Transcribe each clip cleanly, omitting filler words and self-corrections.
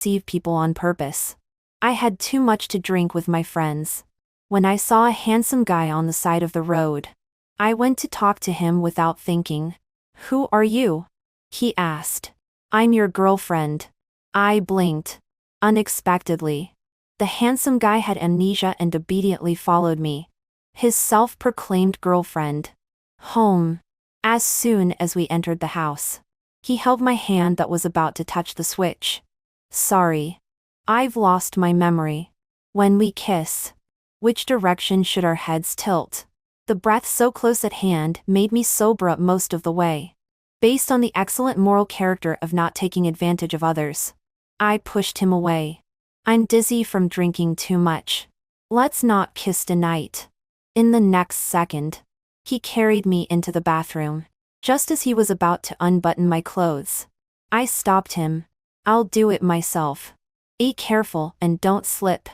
deceive people on purpose. I had too much to drink with my friends. When I saw a handsome guy on the side of the road, I went to talk to him without thinking. "Who are you?" he asked. "I'm your girlfriend." I blinked. Unexpectedly, the handsome guy had amnesia and obediently followed me. His self-proclaimed girlfriend. Home. As soon as we entered the house, he held my hand that was about to touch the switch. "Sorry. I've lost my memory. When we kiss, which direction should our heads tilt?" The breath so close at hand made me sober up most of the way. Based on the excellent moral character of not taking advantage of others, I pushed him away. "I'm dizzy from drinking too much. Let's not kiss tonight." In the next second, he carried me into the bathroom. Just as he was about to unbutton my clothes, I stopped him. "I'll do it myself. Be careful and don't slip."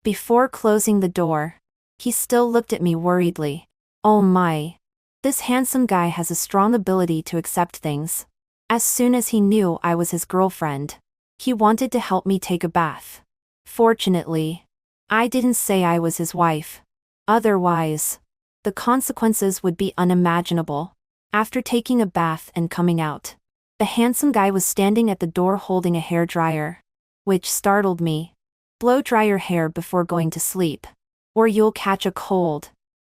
Before closing the door, he still looked at me worriedly. Oh my. This handsome guy has a strong ability to accept things. As soon as he knew I was his girlfriend, he wanted to help me take a bath. Fortunately, I didn't say I was his wife. Otherwise, the consequences would be unimaginable. After taking a bath and coming out, the handsome guy was standing at the door holding a hairdryer, which startled me. "Blow dry your hair before going to sleep, or you'll catch a cold."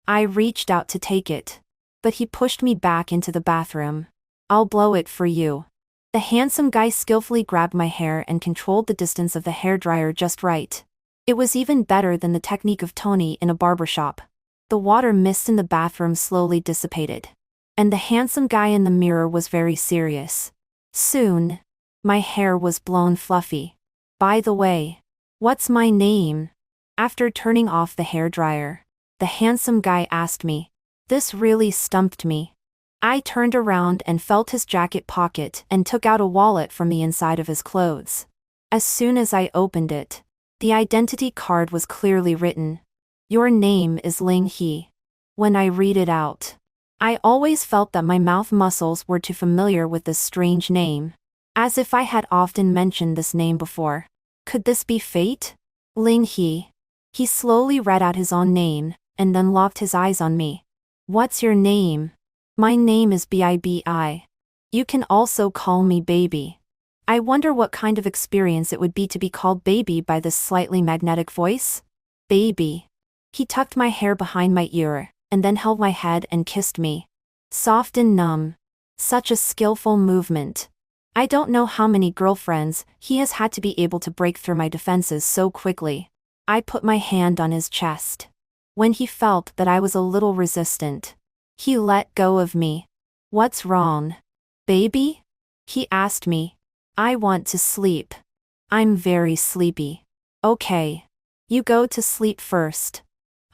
I reached out to take it, but he pushed me back into the bathroom. "I'll blow it for you." The handsome guy skillfully grabbed my hair and controlled the distance of the hairdryer just right. It was even better than the technique of Tony in a barbershop. The water mist in the bathroom slowly dissipated, and the handsome guy in the mirror was very serious. Soon, my hair was blown fluffy. "By the way, what's my name?" After turning off the hairdryer, the handsome guy asked me. This really stumped me. I turned around and felt his jacket pocket and took out a wallet from the inside of his clothes. As soon as I opened it, the identity card was clearly written. "Your name is Ling He." When I read it out, I always felt that my mouth muscles were too familiar with this strange name, as if I had often mentioned this name before. Could this be fate? Ling He. He slowly read out his own name, and then locked his eyes on me. "What's your name?" "My name is Bibi. You can also call me Baby." I wonder what kind of experience it would be to be called Baby by this slightly magnetic voice. "Baby." He tucked my hair behind my ear, and then held my head and kissed me. Soft and numb. Such a skillful movement. I don't know how many girlfriends he has had to be able to break through my defenses so quickly. I put my hand on his chest. When he felt that I was a little resistant, he let go of me. "What's wrong, baby?" he asked me. "I want to sleep. I'm very sleepy." "Okay. You go to sleep first.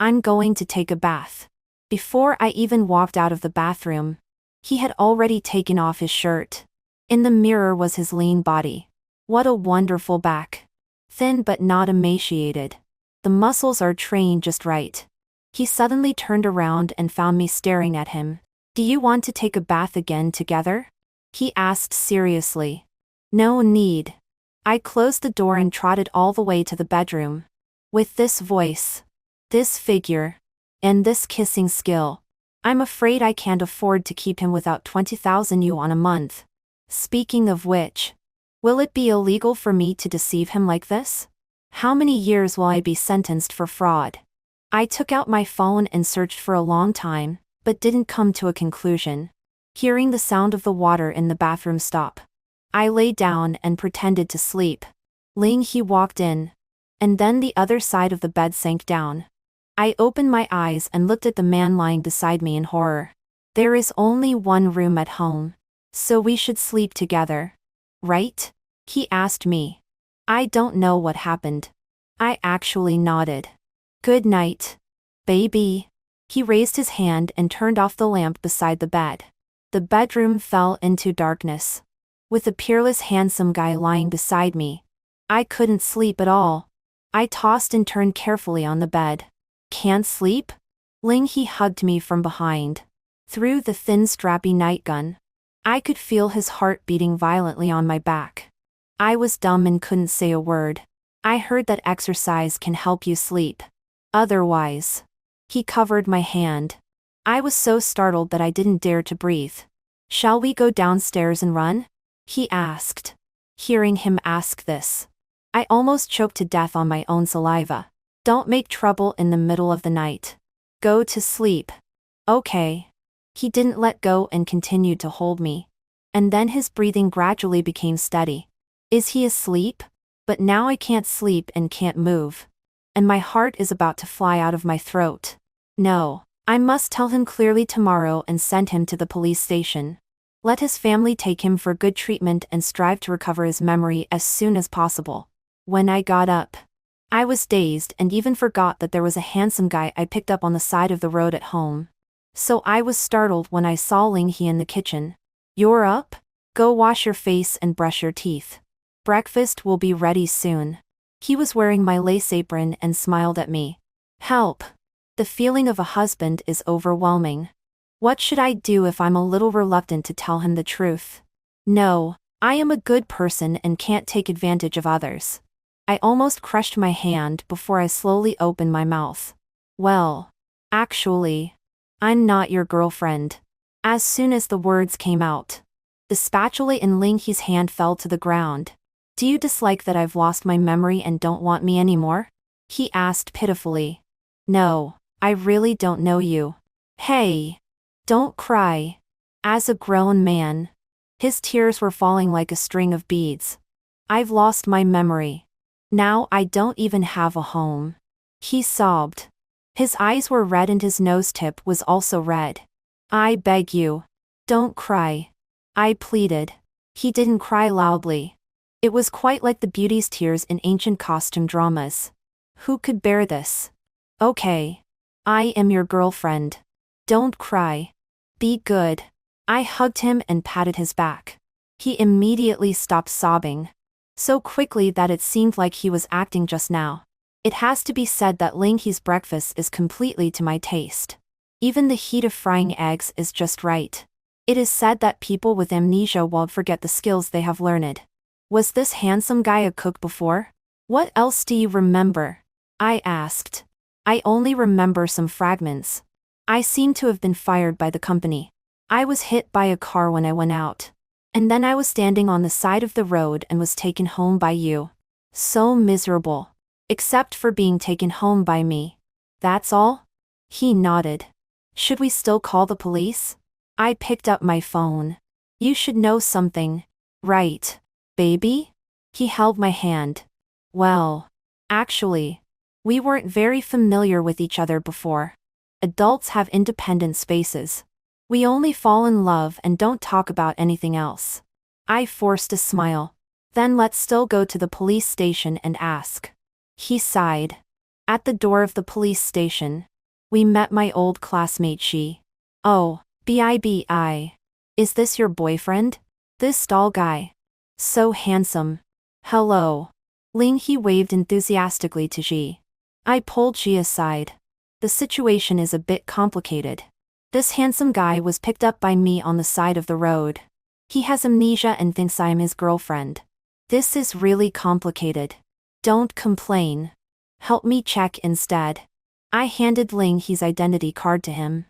I'm going to take a bath." Before I even walked out of the bathroom, he had already taken off his shirt. In the mirror was his lean body. What a wonderful back. Thin but not emaciated. The muscles are trained just right. He suddenly turned around and found me staring at him. "Do you want to take a bath again together?" he asked seriously. "No need." I closed the door and trotted all the way to the bedroom. With this voice, this figure, and this kissing skill, I'm afraid I can't afford to keep him without 20,000 yuan a month. Speaking of which, will it be illegal for me to deceive him like this? How many years will I be sentenced for fraud? I took out my phone and searched for a long time, but didn't come to a conclusion. Hearing the sound of the water in the bathroom stop, I lay down and pretended to sleep. Ling He walked in, and then the other side of the bed sank down. I opened my eyes and looked at the man lying beside me in horror. "There is only one room at home, so we should sleep together, right?" he asked me. I don't know what happened. I actually nodded. "Good night, baby." He raised his hand and turned off the lamp beside the bed. The bedroom fell into darkness. With a peerless handsome guy lying beside me, I couldn't sleep at all. I tossed and turned carefully on the bed. "Can't sleep?" Ling He hugged me from behind. Through the thin strappy nightgown, I could feel his heart beating violently on my back. I was dumb and couldn't say a word. I heard that exercise can help you sleep. Otherwise. He covered my hand. I was so startled that I didn't dare to breathe. Shall we go downstairs and run? He asked. Hearing him ask this, I almost choked to death on my own saliva. Don't make trouble in the middle of the night. Go to sleep. Okay. He didn't let go and continued to hold me. And then his breathing gradually became steady. Is he asleep? But now I can't sleep and can't move. And my heart is about to fly out of my throat. No, I must tell him clearly tomorrow and send him to the police station. Let his family take him for good treatment and strive to recover his memory as soon as possible. When I got up, I was dazed and even forgot that there was a handsome guy I picked up on the side of the road at home. So I was startled when I saw Ling He in the kitchen. You're up? Go wash your face and brush your teeth. Breakfast will be ready soon. He was wearing my lace apron and smiled at me. Help! The feeling of a husband is overwhelming. What should I do if I'm a little reluctant to tell him the truth? No, I am a good person and can't take advantage of others. I almost crushed my hand before I slowly opened my mouth. Well, actually, I'm not your girlfriend. As soon as the words came out, the spatula in Ling He's hand fell to the ground. Do you dislike that I've lost my memory and don't want me anymore? He asked pitifully. No, I really don't know you. Hey! Don't cry. As a grown man, his tears were falling like a string of beads. I've lost my memory. Now I don't even have a home. He sobbed. His eyes were red and his nose tip was also red. I beg you. Don't cry. I pleaded. He didn't cry loudly. It was quite like the beauty's tears in ancient costume dramas. Who could bear this? Okay. I am your girlfriend. Don't cry. Be good. I hugged him and patted his back. He immediately stopped sobbing. So quickly that it seemed like he was acting just now. It has to be said that Ling He's breakfast is completely to my taste. Even the heat of frying eggs is just right. It is said that people with amnesia won't forget the skills they have learned. Was this handsome guy a cook before? What else do you remember? I asked. I only remember some fragments. I seem to have been fired by the company. I was hit by a car when I went out. And then I was standing on the side of the road and was taken home by you. So miserable. Except for being taken home by me. That's all? He nodded. Should we still call the police? I picked up my phone. You should know something. Right, baby? He held my hand. Well, actually, we weren't very familiar with each other before. Adults have independent spaces. We only fall in love and don't talk about anything else. I forced a smile. Then let's still go to the police station and ask. He sighed. At the door of the police station, we met my old classmate Shi. Oh, Bibi. Is this your boyfriend? This tall guy. So handsome. Hello. Ling He waved enthusiastically to Ji. I pulled Ji aside. The situation is a bit complicated. This handsome guy was picked up by me on the side of the road. He has amnesia and thinks I'm his girlfriend. This is really complicated. Don't complain. Help me check instead. I handed Ling He's identity card to him.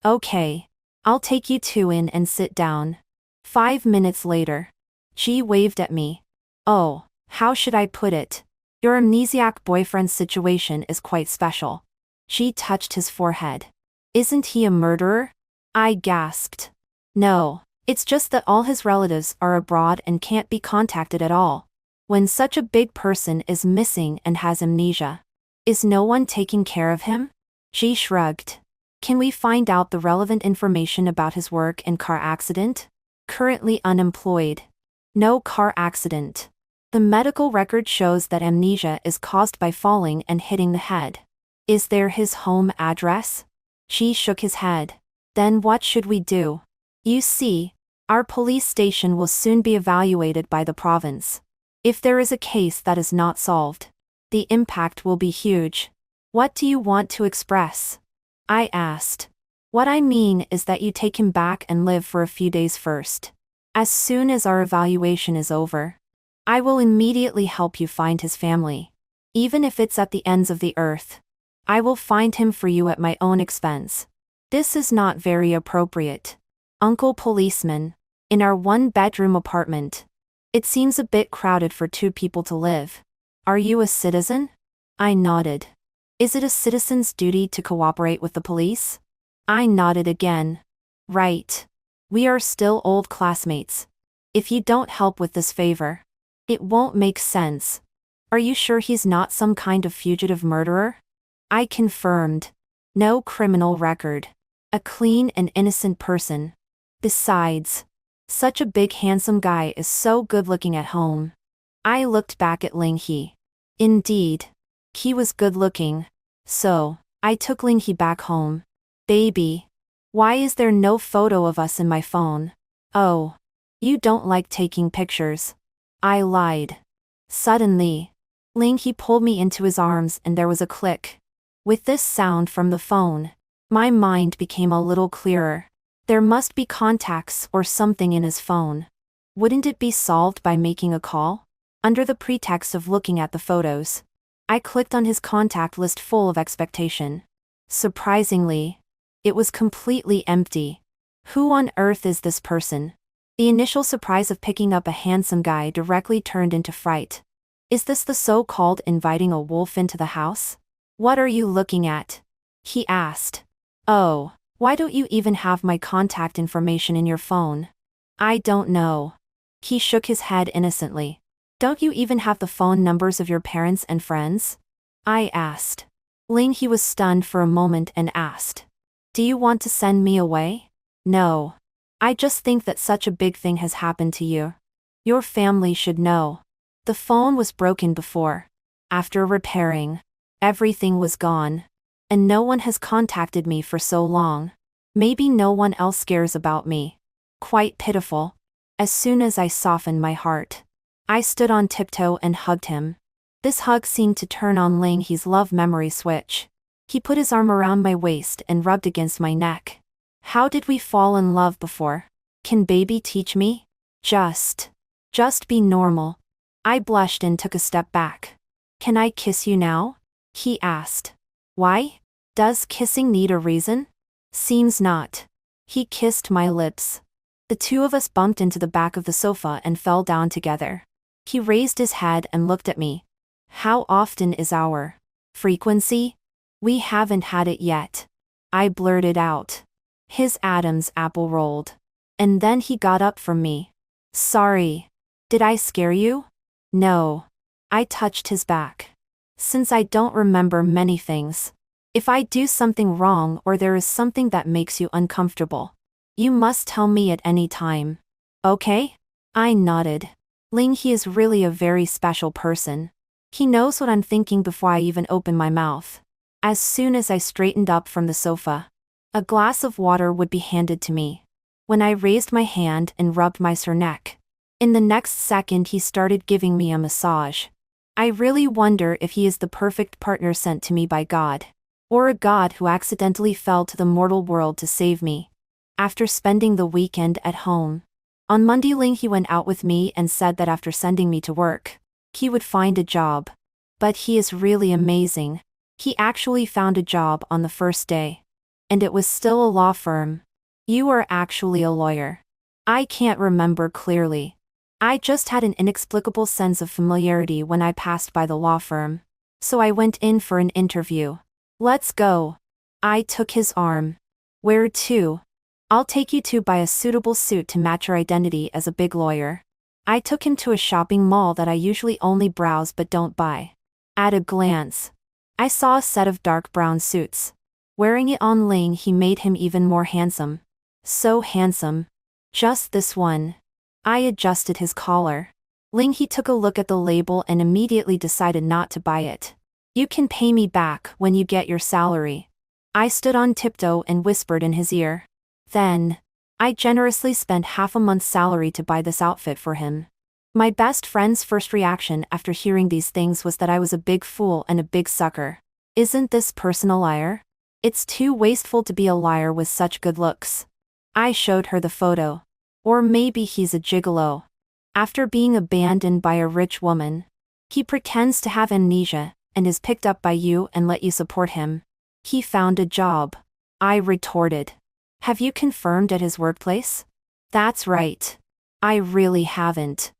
Okay. I'll take you two in and sit down. 5 minutes later. Ji waved at me. Oh, how should I put it? Your amnesiac boyfriend's situation is quite special. Ji touched his forehead. Isn't he a murderer? I gasped. No, it's just that all his relatives are abroad and can't be contacted at all. When such a big person is missing and has amnesia, is no one taking care of him? Ji shrugged. Can we find out the relevant information about his work and car accident? Currently unemployed. No car accident. The medical record shows that amnesia is caused by falling and hitting the head. Is there his home address? Ji shook his head. Then what should we do? You see, our police station will soon be evaluated by the province. If there is a case that is not solved, the impact will be huge. What do you want to express? I asked. What I mean is that you take him back and live for a few days first. As soon as our evaluation is over. I will immediately help you find his family. Even if it's at the ends of the earth. I will find him for you at my own expense. This is not very appropriate. Uncle Policeman. In our one-bedroom apartment. It seems a bit crowded for 2 people to live. Are you a citizen? I nodded. Is it a citizen's duty to cooperate with the police? I nodded again. Right. We are still old classmates. If you don't help with this favor, it won't make sense. Are you sure he's not some kind of fugitive murderer? I confirmed. No criminal record. A clean and innocent person. Besides, such a big handsome guy is so good-looking at home. I looked back at Ling He. Indeed. He was good-looking. So, I took Ling He back home. Baby. Why is there no photo of us in my phone? Oh. You don't like taking pictures. I lied. Suddenly, Ling He pulled me into his arms and there was a click. With this sound from the phone, my mind became a little clearer. There must be contacts or something in his phone. Wouldn't it be solved by making a call? Under the pretext of looking at the photos, I clicked on his contact list full of expectation. Surprisingly, it was completely empty. Who on earth is this person? The initial surprise of picking up a handsome guy directly turned into fright. Is this the so-called inviting a wolf into the house? What are you looking at? He asked. Oh, why don't you even have my contact information in your phone? I don't know. He shook his head innocently. Don't you even have the phone numbers of your parents and friends? I asked. Ling He was stunned for a moment and asked. Do you want to send me away? No. I just think that such a big thing has happened to you. Your family should know. The phone was broken before. After repairing, everything was gone. And no one has contacted me for so long. Maybe no one else cares about me. Quite pitiful. As soon as I softened my heart, I stood on tiptoe and hugged him. This hug seemed to turn on Ling He's love memory switch. He put his arm around my waist and rubbed against my neck. How did we fall in love before? Can baby teach me? Just be normal. I blushed and took a step back. Can I kiss you now? He asked. Why? Does kissing need a reason? Seems not. He kissed my lips. The 2 of us bumped into the back of the sofa and fell down together. He raised his head and looked at me. How often is our frequency? We haven't had it yet. I blurted out. His Adam's apple rolled. And then he got up from me. Sorry. Did I scare you? No. I touched his back. Since I don't remember many things. If I do something wrong or there is something that makes you uncomfortable, you must tell me at any time. Okay? I nodded. Ling He is really a very special person. He knows what I'm thinking before I even open my mouth. As soon as I straightened up from the sofa, a glass of water would be handed to me. When I raised my hand and rubbed my sore neck, in the next second he started giving me a massage. I really wonder if he is the perfect partner sent to me by God. Or a god who accidentally fell to the mortal world to save me. After spending the weekend at home, on Monday Ling He went out with me and said that after sending me to work, he would find a job. But he is really amazing. He actually found a job on the first day. And it was still a law firm. You are actually a lawyer. I can't remember clearly. I just had an inexplicable sense of familiarity when I passed by the law firm. So I went in for an interview. Let's go. I took his arm. Where to? I'll take you to buy a suitable suit to match your identity as a big lawyer. I took him to a shopping mall that I usually only browse but don't buy. At a glance, I saw a set of dark brown suits. Wearing it on Ling He made him even more handsome. So handsome. Just this one. I adjusted his collar. Ling He took a look at the label and immediately decided not to buy it. You can pay me back when you get your salary. I stood on tiptoe and whispered in his ear. Then, I generously spent half a month's salary to buy this outfit for him. My best friend's first reaction after hearing these things was that I was a big fool and a big sucker. Isn't this person a liar? It's too wasteful to be a liar with such good looks. I showed her the photo. Or maybe he's a gigolo. After being abandoned by a rich woman, he pretends to have amnesia and is picked up by you and let you support him. He found a job. I retorted. Have you confirmed at his workplace? That's right. I really haven't.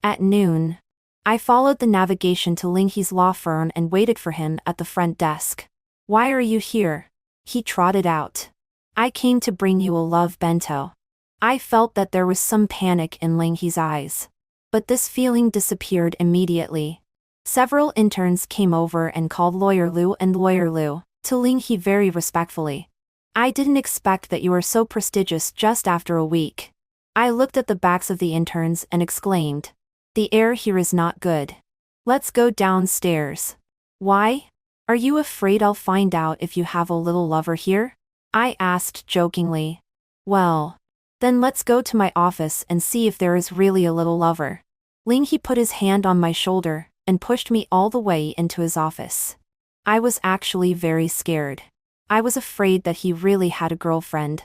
At noon, I followed the navigation to Linghe's law firm and waited for him at the front desk. Why are you here? He trotted out. I came to bring you a love bento. I felt that there was some panic in Linghe's eyes. But this feeling disappeared immediately. Several interns came over and called Lawyer Lu and Lawyer Lu to Linghe very respectfully. I didn't expect that you were so prestigious just after a week. I looked at the backs of the interns and exclaimed. The air here is not good. Let's go downstairs. Why? Are you afraid I'll find out if you have a little lover here? I asked jokingly. Well, then let's go to my office and see if there is really a little lover. Linghe put his hand on my shoulder and pushed me all the way into his office. I was actually very scared. I was afraid that he really had a girlfriend.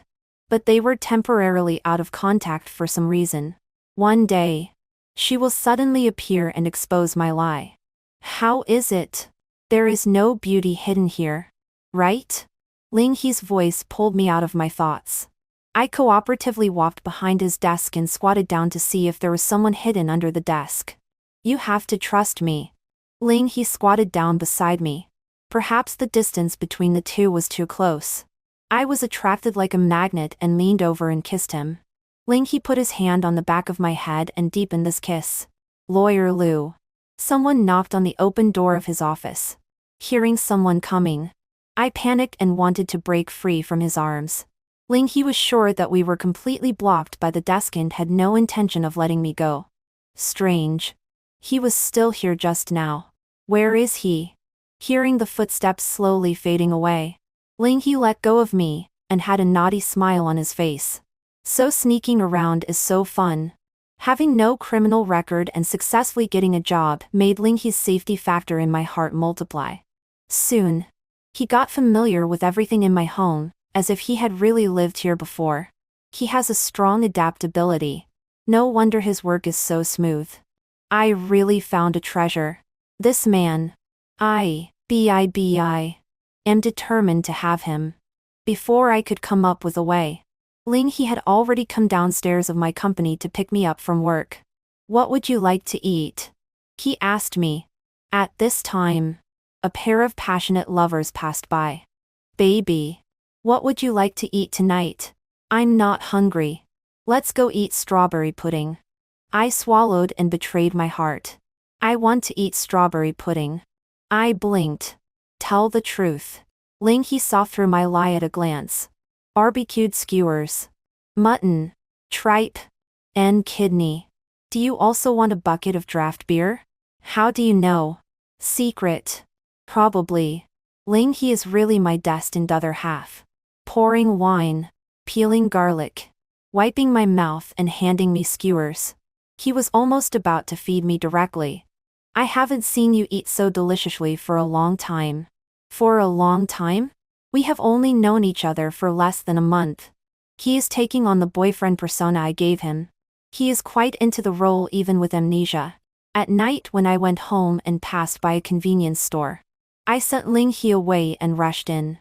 But they were temporarily out of contact for some reason. One day, she will suddenly appear and expose my lie. How is it? There is no beauty hidden here, right? Linghe's voice pulled me out of my thoughts. I cooperatively walked behind his desk and squatted down to see if there was someone hidden under the desk. You have to trust me. Linghe squatted down beside me. Perhaps the distance between the two was too close. I was attracted like a magnet and leaned over and kissed him. Linghe put his hand on the back of my head and deepened this kiss. Lawyer Lu. Someone knocked on the open door of his office. Hearing someone coming, I panicked and wanted to break free from his arms. Linghe was sure that we were completely blocked by the desk and had no intention of letting me go. Strange. He was still here just now. Where is he? Hearing the footsteps slowly fading away, Linghe let go of me and had a naughty smile on his face. So sneaking around is so fun. Having no criminal record and successfully getting a job made Linghe's safety factor in my heart multiply. Soon, he got familiar with everything in my home, as if he had really lived here before. He has a strong adaptability. No wonder his work is so smooth. I really found a treasure. This man. I am determined to have him. Before I could come up with a way, Linghe had already come downstairs of my company to pick me up from work. What would you like to eat? He asked me. At this time, a pair of passionate lovers passed by. Baby, what would you like to eat tonight? I'm not hungry. Let's go eat strawberry pudding. I swallowed and betrayed my heart. I want to eat strawberry pudding. I blinked. Tell the truth. Linghe saw through my lie at a glance. Barbecued skewers, mutton, tripe, and kidney. Do you also want a bucket of draft beer? How do you know? Secret. Probably. Linghe is really my destined other half. Pouring wine, peeling garlic, wiping my mouth and handing me skewers. He was almost about to feed me directly. I haven't seen you eat so deliciously for a long time. For a long time? We have only known each other for less than a month. He is taking on the boyfriend persona I gave him. He is quite into the role even with amnesia. At night when I went home and passed by a convenience store, I sent Linghe away and rushed in.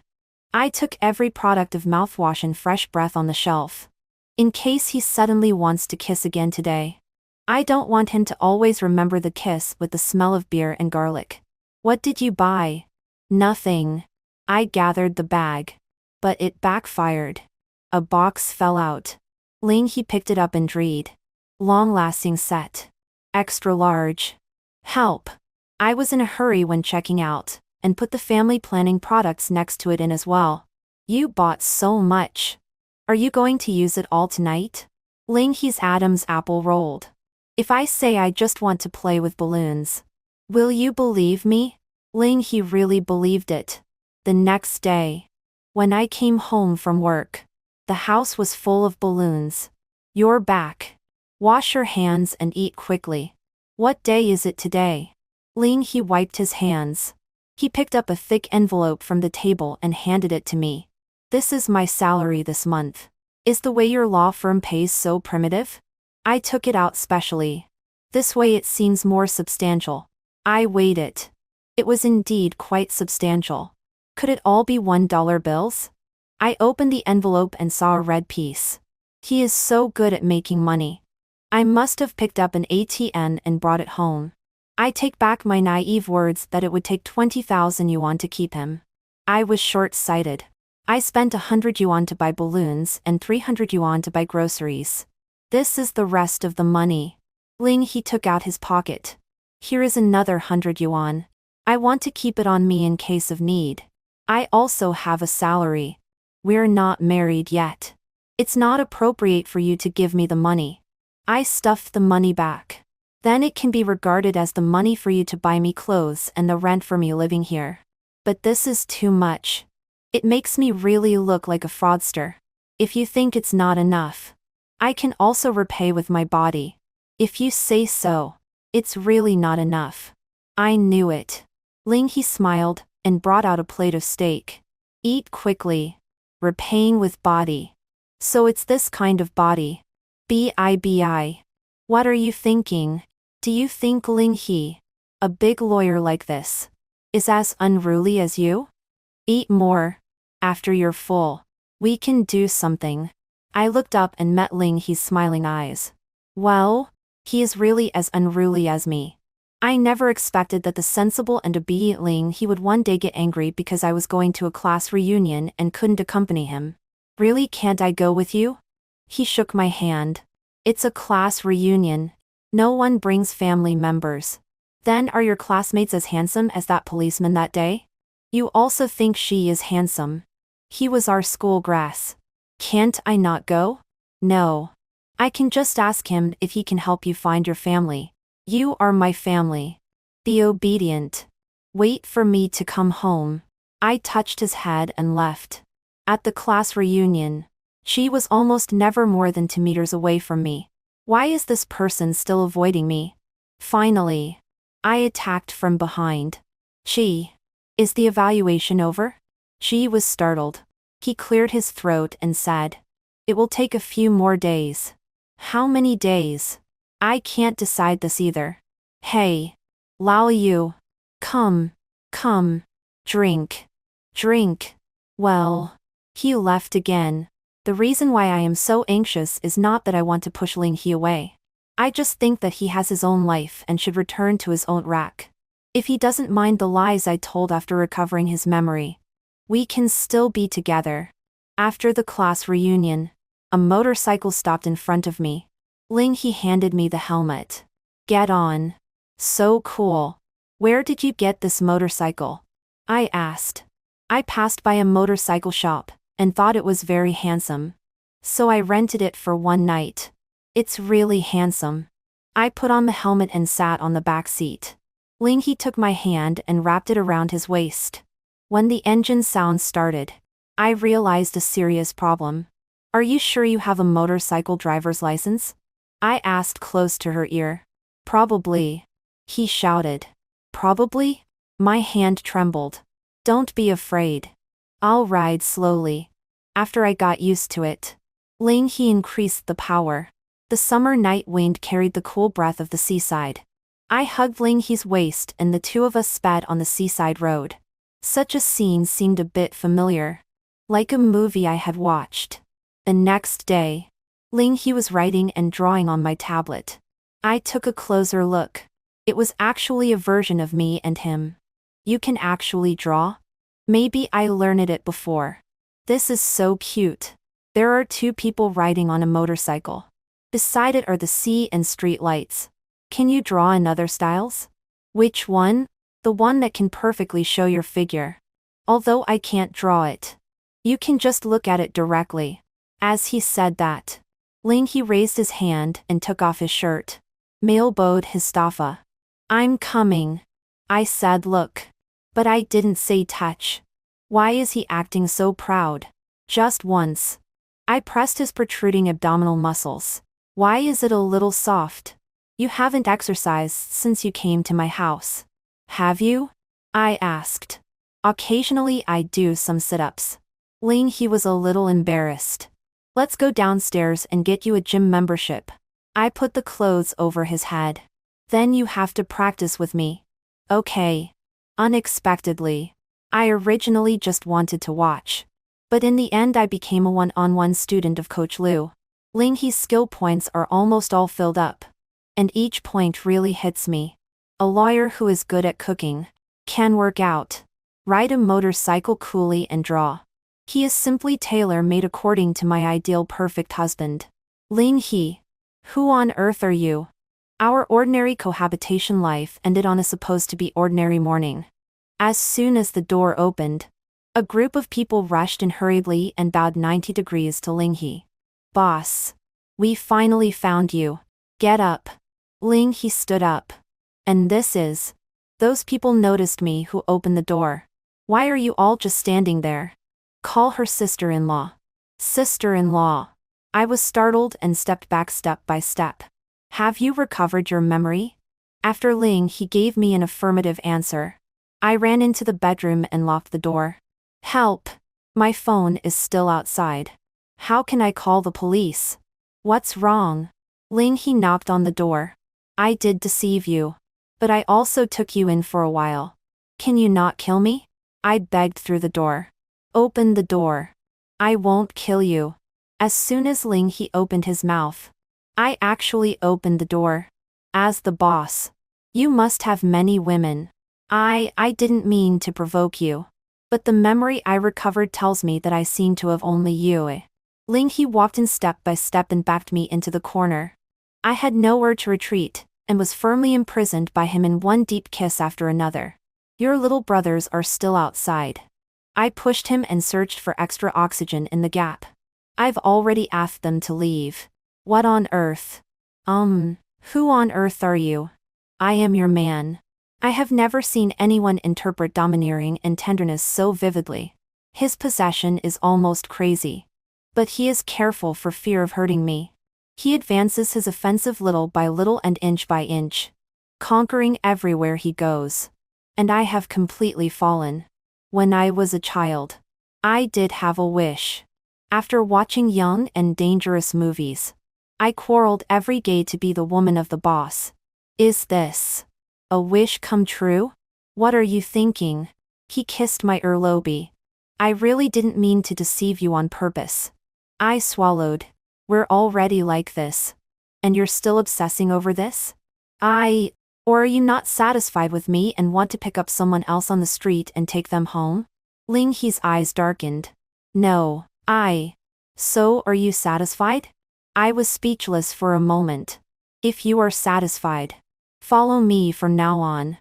I took every product of mouthwash and fresh breath on the shelf. In case he suddenly wants to kiss again today. I don't want him to always remember the kiss with the smell of beer and garlic. What did you buy? Nothing. I gathered the bag. But it backfired. A box fell out. Linghe picked it up and read. Long-lasting set. Extra large. Help. I was in a hurry when checking out, and put the family planning products next to it in as well. You bought so much. Are you going to use it all tonight? Linghe's Adam's apple rolled. If I say I just want to play with balloons, will you believe me? Linghe really believed it. The next day, when I came home from work, the house was full of balloons. You're back. Wash your hands and eat quickly. What day is it today? Linghe wiped his hands. He picked up a thick envelope from the table and handed it to me. This is my salary this month. Is the way your law firm pays so primitive? I took it out specially. This way it seems more substantial. I weighed it. It was indeed quite substantial. Could it all be $1 bills? I opened the envelope and saw a red piece. He is so good at making money. I must have picked up an ATM and brought it home. I take back my naive words that it would take 20,000 yuan to keep him. I was short-sighted. I spent 100 yuan to buy balloons and 300 yuan to buy groceries. This is the rest of the money. Ling He took out his pocket. Here is another 100 yuan. I want to keep it on me in case of need. I also have a salary. We're not married yet. It's not appropriate for you to give me the money. I stuffed the money back. Then it can be regarded as the money for you to buy me clothes and the rent for me living here. But this is too much. It makes me really look like a fraudster. If you think it's not enough, I can also repay with my body. If you say so. It's really not enough. I knew it. Ling He smiled and brought out a plate of steak. Eat quickly. Repaying with body. So it's this kind of body. BIBI. What are you thinking? Do you think Ling He, a big lawyer like this, is as unruly as you? Eat more. After you're full, we can do something. I looked up and met Ling He's smiling eyes. Well, he is really as unruly as me. I never expected that the sensible and obedient Ling He would one day get angry because I was going to a class reunion and couldn't accompany him. Really, can't I go with you? He shook my hand. It's a class reunion. No one brings family members. Then are your classmates as handsome as that policeman that day? You also think she is handsome. He was our school grass. Can't I not go? No. I can just ask him if he can help you find your family. You are my family. Be obedient. Wait for me to come home. I touched his head and left. At the class reunion, she was almost never more than 2 meters away from me. Why is this person still avoiding me? Finally, I attacked from behind. She. Is the evaluation over? She was startled. He cleared his throat and said, it will take a few more days. How many days? I can't decide this either. Hey. Lao Yu. Come. Drink. Well. He left again. The reason why I am so anxious is not that I want to push Ling He away. I just think that he has his own life and should return to his own rack. If he doesn't mind the lies I told after recovering his memory, we can still be together. After the class reunion, a motorcycle stopped in front of me. Ling He handed me the helmet. Get on. So cool. Where did you get this motorcycle? I asked. I passed by a motorcycle shop and thought it was very handsome. So I rented it for one night. It's really handsome. I put on the helmet and sat on the back seat. Ling He took my hand and wrapped it around his waist. When the engine sound started, I realized a serious problem. Are you sure you have a motorcycle driver's license? I asked close to her ear. Probably. He shouted. Probably? My hand trembled. Don't be afraid. I'll ride slowly. After I got used to it, Ling He increased the power. The summer night wind carried the cool breath of the seaside. I hugged Ling He's waist and the two of us sped on the seaside road. Such a scene seemed a bit familiar. Like a movie I had watched. The next day, Ling He was writing and drawing on my tablet. I took a closer look. It was actually a version of me and him. You can actually draw? Maybe I learned it before. This is so cute. There are 2 people riding on a motorcycle. Beside it are the sea and street lights. Can you draw another styles? Which one? The one that can perfectly show your figure. Although I can't draw it. You can just look at it directly. As he said that, Ling He raised his hand and took off his shirt. Mail bowed his staffa. I'm coming. I said look. But I didn't say touch. Why is he acting so proud? Just once. I pressed his protruding abdominal muscles. Why is it a little soft? You haven't exercised since you came to my house. Have you? I asked. Occasionally I do some sit-ups. Ling He was a little embarrassed. Let's go downstairs and get you a gym membership. I put the clothes over his head. Then you have to practice with me. Okay. Unexpectedly. I originally just wanted to watch. But in the end I became a one-on-one student of Coach Liu. Ling He's skill points are almost all filled up. And each point really hits me. A lawyer who is good at cooking. Can work out. Ride a motorcycle coolly and draw. He is simply tailor-made according to my ideal perfect husband. Ling He. Who on earth are you? Our ordinary cohabitation life ended on a supposed to be ordinary morning. As soon as the door opened, a group of people rushed in hurriedly and bowed 90 degrees to Ling He. Boss. We finally found you. Get up. Ling He stood up. And this is. Those people noticed me who opened the door. Why are you all just standing there? Call her sister-in-law. Sister-in-law. I was startled and stepped back step by step. Have you recovered your memory? After Ling He gave me an affirmative answer. I ran into the bedroom and locked the door. Help! My phone is still outside. How can I call the police? What's wrong? Ling He knocked on the door. I did deceive you. But I also took you in for a while. Can you not kill me? I begged through the door. Open the door. I won't kill you. As soon as Ling He opened his mouth, I actually opened the door. As the boss. You must have many women. I didn't mean to provoke you. But the memory I recovered tells me that I seem to have only you. Ling He walked in step by step and backed me into the corner. I had nowhere to retreat, and was firmly imprisoned by him in one deep kiss after another. Your little brothers are still outside. I pushed him and searched for extra oxygen in the gap. I've already asked them to leave. What on earth? Who on earth are you? I am your man. I have never seen anyone interpret domineering and tenderness so vividly. His possession is almost crazy. But he is careful for fear of hurting me. He advances his offensive little by little and inch by inch, conquering everywhere he goes. And I have completely fallen. When I was a child, I did have a wish. After watching young and dangerous movies, I quarreled every day to be the woman of the boss. Is this a wish come true? What are you thinking? He kissed my earlobe. I really didn't mean to deceive you on purpose. I swallowed. We're already like this. And you're still obsessing over this? Or are you not satisfied with me and want to pick up someone else on the street and take them home? Ling He's eyes darkened. No, So are you satisfied? I was speechless for a moment. If you are satisfied, follow me from now on.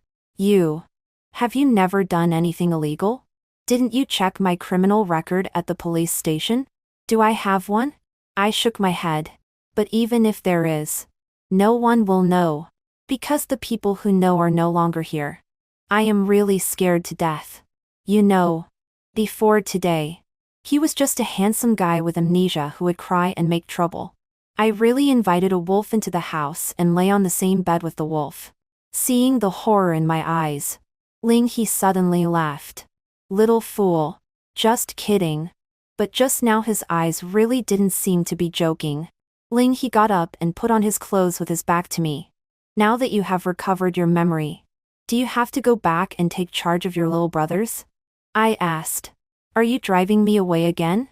Have you never done anything illegal? Didn't you check my criminal record at the police station? Do I have one? I shook my head. But even if there is, no one will know. Because the people who know are no longer here. I am really scared to death. Before today, he was just a handsome guy with amnesia who would cry and make trouble. I really invited a wolf into the house and lay on the same bed with the wolf. Seeing the horror in my eyes, Ling He suddenly laughed. Little fool. Just kidding. But just now his eyes really didn't seem to be joking. Ling He got up and put on his clothes with his back to me. Now that you have recovered your memory, do you have to go back and take charge of your little brothers? I asked. Are you driving me away again?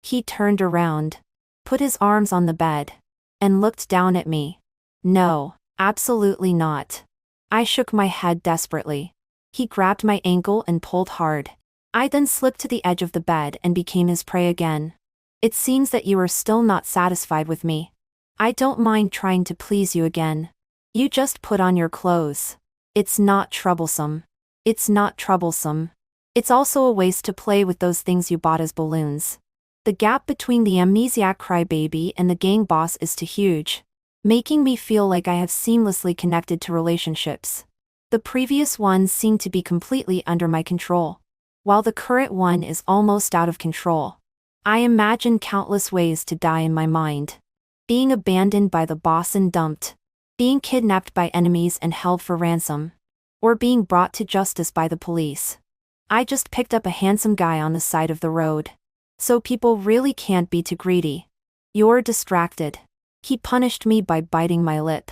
He turned around, put his arms on the bed, and looked down at me. No, absolutely not. I shook my head desperately. He grabbed my ankle and pulled hard. I then slipped to the edge of the bed and became his prey again. It seems that you are still not satisfied with me. I don't mind trying to please you again. You just put on your clothes. It's not troublesome. It's not troublesome. It's also a waste to play with those things you bought as balloons. The gap between the amnesiac crybaby and the gang boss is too huge, making me feel like I have seamlessly connected to relationships. The previous one seemed to be completely under my control, while the current one is almost out of control. I imagine countless ways to die in my mind. Being abandoned by the boss and dumped. Being kidnapped by enemies and held for ransom. Or being brought to justice by the police. I just picked up a handsome guy on the side of the road. So people really can't be too greedy. You're distracted. He punished me by biting my lip.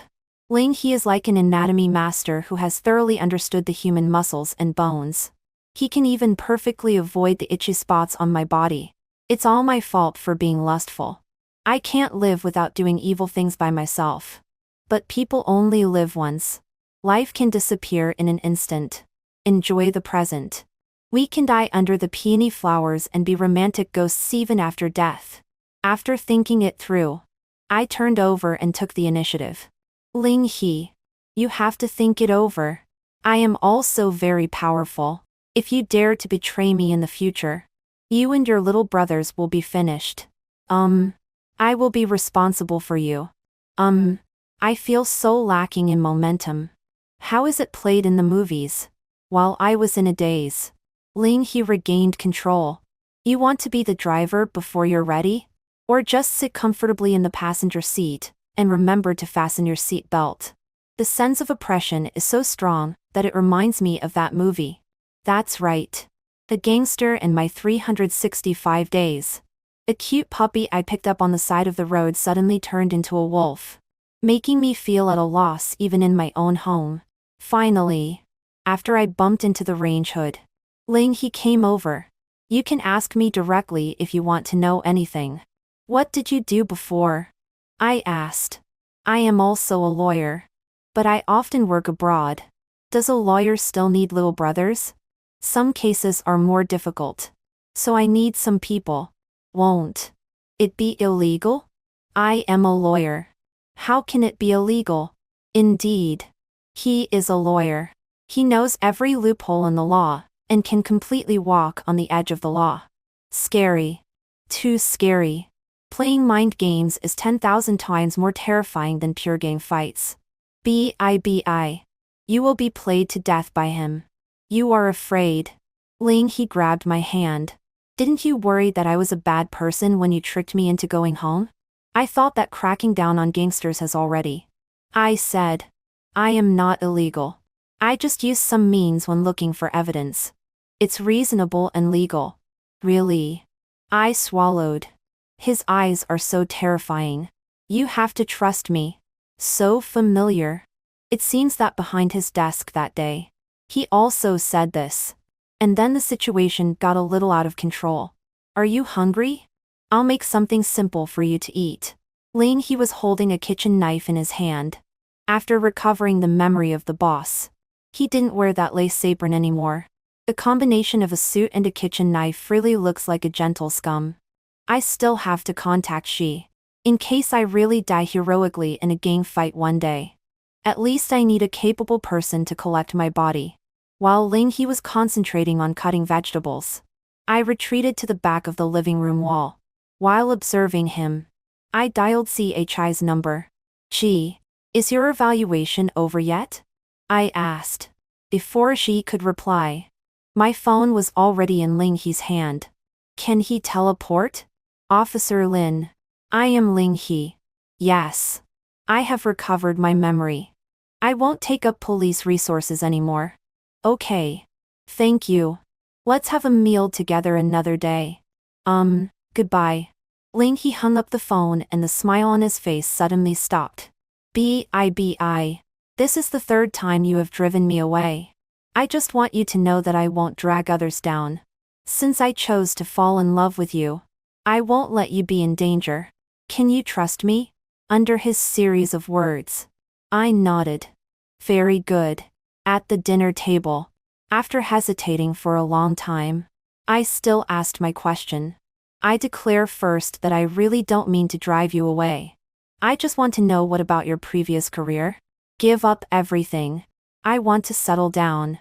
Ling He is like an anatomy master who has thoroughly understood the human muscles and bones. He can even perfectly avoid the itchy spots on my body. It's all my fault for being lustful. I can't live without doing evil things by myself. But people only live once. Life can disappear in an instant. Enjoy the present. We can die under the peony flowers and be romantic ghosts even after death. After thinking it through, I turned over and took the initiative. Ling He, you have to think it over. I am also very powerful. If you dare to betray me in the future, you and your little brothers will be finished. I will be responsible for you. I feel so lacking in momentum. How is it played in the movies? While I was in a daze, Ling He regained control. You want to be the driver before you're ready? Or just sit comfortably in the passenger seat, and remember to fasten your seat belt. The sense of oppression is so strong that it reminds me of that movie. That's right. A Gangster and My 365 Days. A cute puppy I picked up on the side of the road suddenly turned into a wolf, making me feel at a loss even in my own home. Finally, after I bumped into the range hood, Ling He came over. You can ask me directly if you want to know anything. What did you do before? I asked. I am also a lawyer. But I often work abroad. Does a lawyer still need little brothers? Some cases are more difficult. So I need some people. Won't it be illegal? I am a lawyer. How can it be illegal? Indeed. He is a lawyer. He knows every loophole in the law, and can completely walk on the edge of the law. Scary. Too scary. Playing mind games is 10,000 times more terrifying than pure game fights. B.I.B.I. You will be played to death by him. You are afraid. Ling He grabbed my hand. Didn't you worry that I was a bad person when you tricked me into going home? I thought that cracking down on gangsters has already. I said. I am not illegal. I just use some means when looking for evidence. It's reasonable and legal. Really? I swallowed. His eyes are so terrifying. You have to trust me. So familiar. It seems that behind his desk that day, he also said this. And then the situation got a little out of control. Are you hungry? I'll make something simple for you to eat. Ling He was holding a kitchen knife in his hand. After recovering the memory of the boss, he didn't wear that lace apron anymore. The combination of a suit and a kitchen knife really looks like a gentle scum. I still have to contact She. In case I really die heroically in a gang fight one day. At least I need a capable person to collect my body. While Ling He was concentrating on cutting vegetables, I retreated to the back of the living room wall. While observing him, I dialed Chi's number. Chi, is your evaluation over yet? I asked. Before she could reply, my phone was already in Ling He's hand. Can he teleport? Officer Lin. I am Ling He. Yes. I have recovered my memory. I won't take up police resources anymore. Okay. Thank you. Let's have a meal together another day. Goodbye. Ling He hung up the phone and the smile on his face suddenly stopped. B.I.B.I. This is the third time you have driven me away. I just want you to know that I won't drag others down. Since I chose to fall in love with you, I won't let you be in danger. Can you trust me? Under his series of words, I nodded. Very good. At the dinner table, after hesitating for a long time, I still asked my question. I declare first that I really don't mean to drive you away. I just want to know what about your previous career? Give up everything. I want to settle down.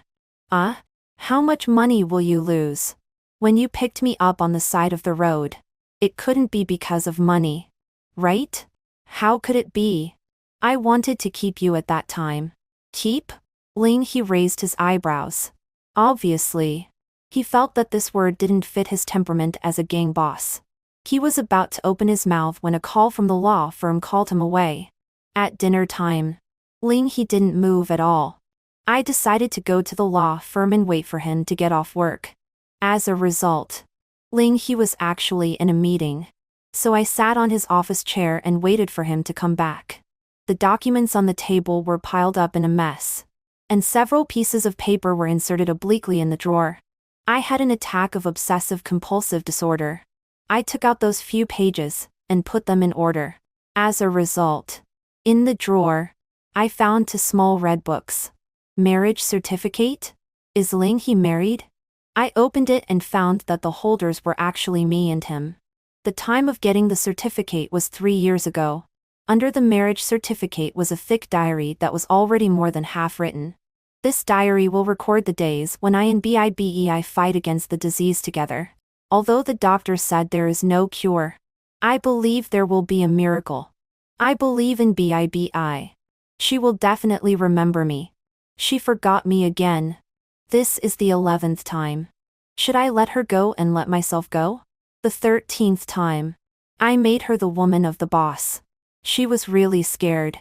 How much money will you lose? When you picked me up on the side of the road, it couldn't be because of money. Right? How could it be? I wanted to keep you at that time. Keep? Ling He raised his eyebrows. Obviously, he felt that this word didn't fit his temperament as a gang boss. He was about to open his mouth when a call from the law firm called him away. At dinner time, Ling He didn't move at all. I decided to go to the law firm and wait for him to get off work. As a result, Ling He was actually in a meeting. So I sat on his office chair and waited for him to come back. The The documents on the table were piled up in a mess, and several pieces of paper were inserted obliquely in the drawer. I had an attack of obsessive-compulsive disorder. I took out those few pages and put them in order. As a result, in the drawer, I found two small red books. Marriage certificate? Is Ling He married? I opened it and found that the holders were actually me and him. The time of getting the certificate was 3 years ago. Under the marriage certificate was a thick diary that was already more than half written. This diary will record the days when I and BIBEI fight against the disease together. Although the doctor said there is no cure, I believe there will be a miracle. I believe in BIBI. She will definitely remember me. She forgot me again. This is the 11th time. Should I let her go and let myself go? The 13th time. I made her the woman of the boss. She was really scared,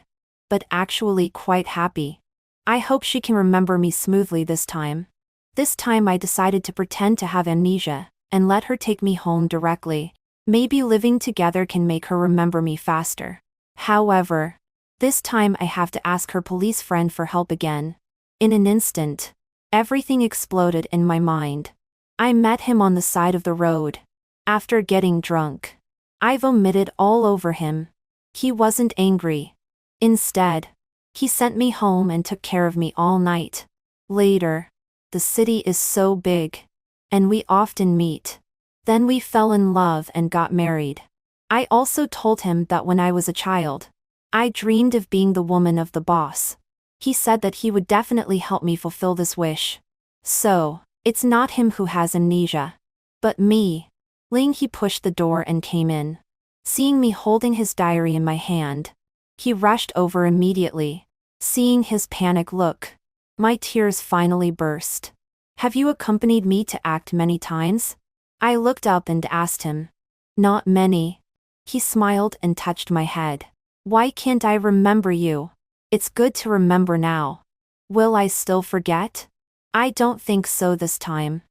but actually quite happy. I hope she can remember me smoothly this time. This time I decided to pretend to have amnesia and let her take me home directly. Maybe living together can make her remember me faster. However, this time I have to ask her police friend for help again. In an instant, everything exploded in my mind. I met him on the side of the road. After getting drunk, I vomited all over him. He wasn't angry. Instead, he sent me home and took care of me all night. Later, the city is so big, and we often meet. Then we fell in love and got married. I also told him that when I was a child, I dreamed of being the woman of the boss. He said that he would definitely help me fulfill this wish. So, it's not him who has amnesia, but me. Ling He pushed the door and came in. Seeing me holding his diary in my hand, he rushed over immediately. Seeing his panic look, my tears finally burst. Have you accompanied me to act many times? I looked up and asked him. Not many. He smiled and touched my head. Why can't I remember you? It's good to remember now. Will I still forget? I don't think so this time.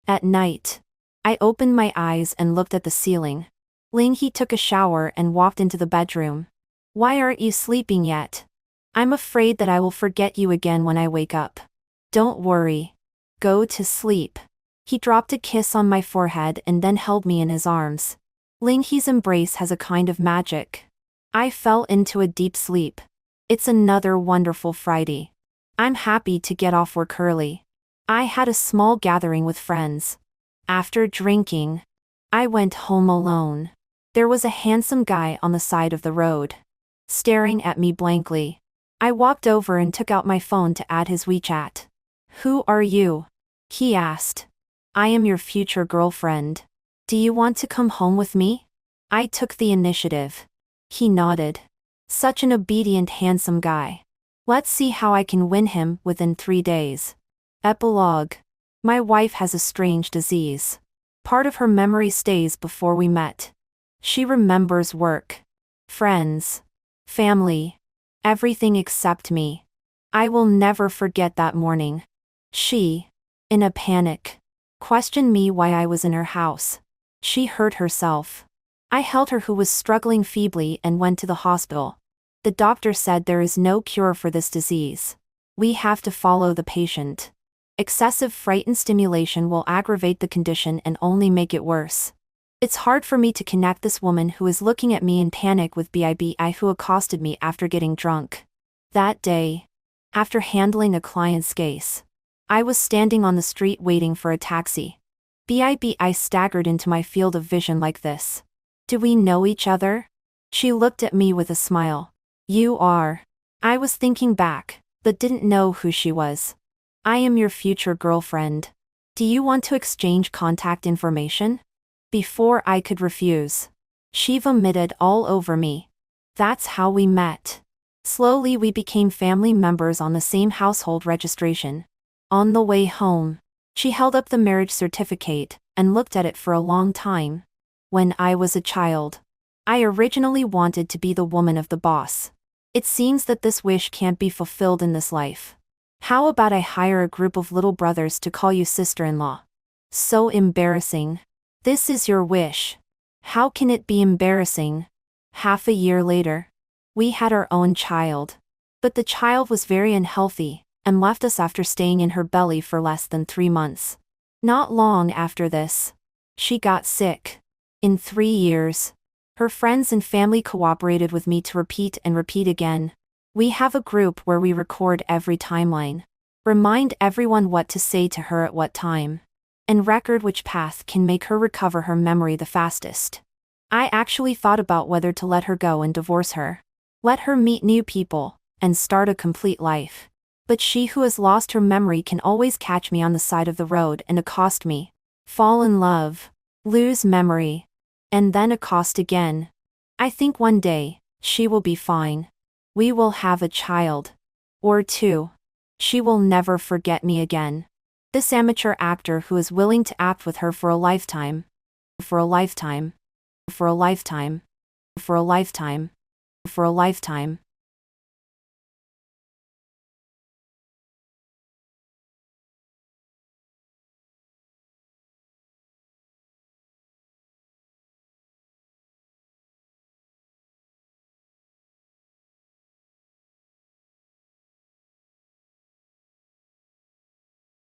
At night, I opened my eyes and looked at the ceiling. Ling He took a shower and walked into the bedroom. Why aren't you sleeping yet? I'm afraid that I will forget you again when I wake up. Don't worry. Go to sleep. He dropped a kiss on my forehead and then held me in his arms. Ling He's embrace has a kind of magic. I fell into a deep sleep. It's another wonderful Friday. I'm happy to get off work early. I had a small gathering with friends. After drinking, I went home alone. There was a handsome guy on the side of the road, staring at me blankly. I walked over and took out my phone to add his WeChat. Who are you? He asked. I am your future girlfriend. Do you want to come home with me? I took the initiative. He nodded. Such an obedient, handsome guy. Let's see how I can win him within 3 days. Epilogue. My wife has a strange disease. Part of her memory stays before we met. She remembers work, friends, family, everything except me. I will never forget that morning. She, in a panic, questioned me why I was in her house. She hurt herself. I held her who was struggling feebly and went to the hospital. The doctor said there is no cure for this disease. We have to follow the patient. Excessive fright and stimulation will aggravate the condition and only make it worse. It's hard for me to connect this woman who is looking at me in panic with BIBI who accosted me after getting drunk. That day, after handling a client's case, I was standing on the street waiting for a taxi. BIBI staggered into my field of vision like this. Do we know each other? She looked at me with a smile. You are. I was thinking back, but didn't know who she was. I am your future girlfriend. Do you want to exchange contact information? Before I could refuse, she vomited all over me. That's how we met. Slowly we became family members on the same household registration. On the way home, she held up the marriage certificate and looked at it for a long time. When I was a child, I originally wanted to be the woman of the boss. It seems that this wish can't be fulfilled in this life. How about I hire a group of little brothers to call you sister-in-law? So embarrassing. This is your wish. How can it be embarrassing? Half a year later, We had our own child. But the child was very unhealthy, and left us after staying in her belly for less than 3 months. Not long after this, she got sick. In 3 years, her friends and family cooperated with me to repeat and repeat again. We have a group where we record every timeline, remind everyone what to say to her at what time, and record which path can make her recover her memory the fastest. I actually thought about whether to let her go and divorce her. Let her meet new people, and start a complete life. But she who has lost her memory can always catch me on the side of the road and accost me. Fall in love, lose memory, and then accost again. I think one day, she will be fine. We will have a child. Or 2. She will never forget me again. This amateur actor who is willing to act with her for a lifetime. For a lifetime. For a lifetime. For a lifetime. For a lifetime.